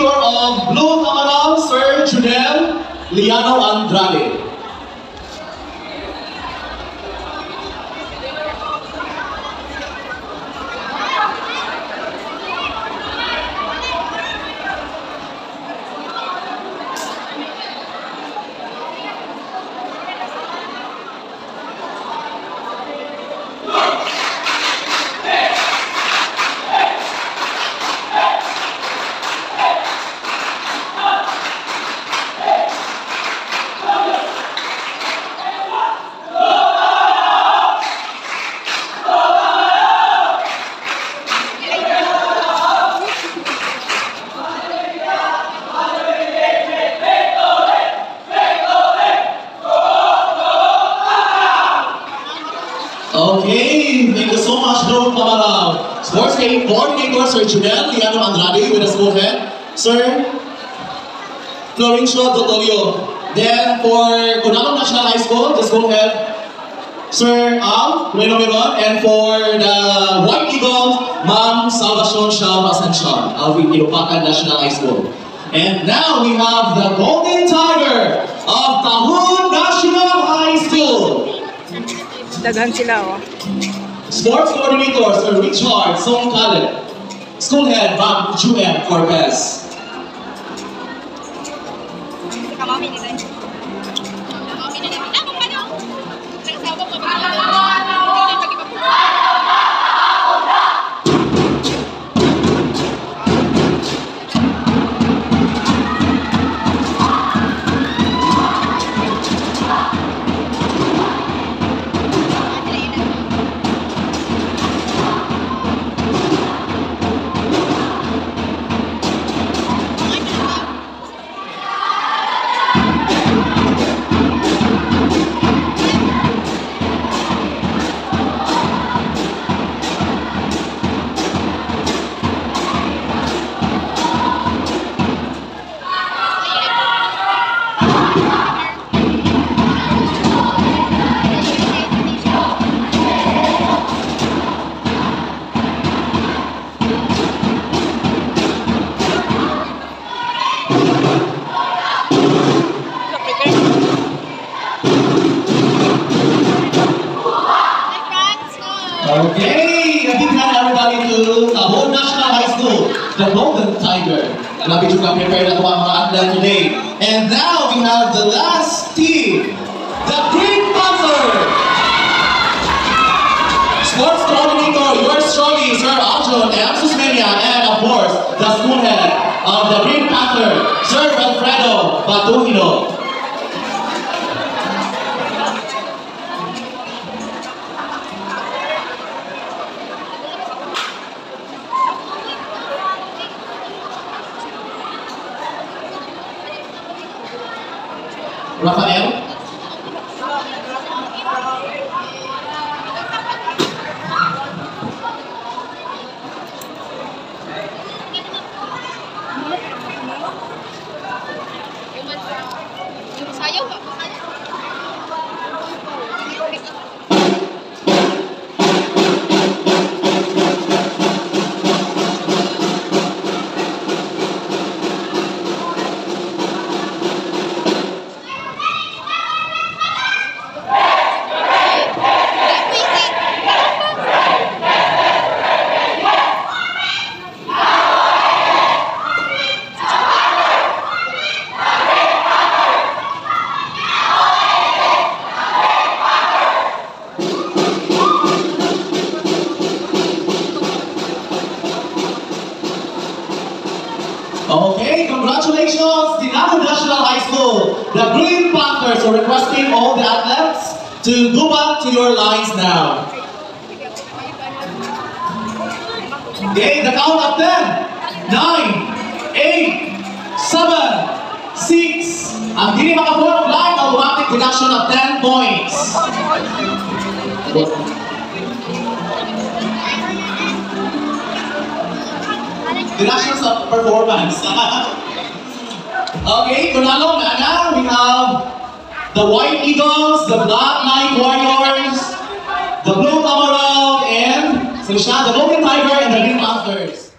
coordinator of Blue Tamaral, Sir Junel Liano Andrade. Okay, thank you so much, Blue Tamaral. Sports coordinator, Sir Junel Liano Andrade, with the school head, Sir Florencio Dotolio. Then for Cunalon National High School, the school head, Sir Al Reno Miron, and for the White Eagles, Ma'am Salvacion Shal Ascension, Alvin Ilopacan National High School. And now we have the Golden Tiger of Tahun National High School. Daghan sila, oh. Sports coordinator, Sir Richard Songkale. School head, Ma'am Julian Corpez. Okay, I think everybody to Tahun National High School, the Golden Tiger. Grabe juga prepare na mga athlete today. And now we have the last team, the Green Panther. Sports coordinator, yours truly, Sir Aljon and Susmenia, and of course, the school head of the Green Panther, Sir Alfredo Batuhino. Rafael. Sayaw ba? Okay, congratulations, Dinamo National High School. The Green Panthers are requesting all the athletes to go back to your lines now. Okay, the count of 10, 9, 8, 7, 6. Ang hindi makaform line, automatic deduction of 10 points. Deductions of performance. Okay, Cunalon, Mana, we have the White Eagles, the Black Knight Warriors, the Blue Tamaral, and the Golden Tiger and the Green Panthers.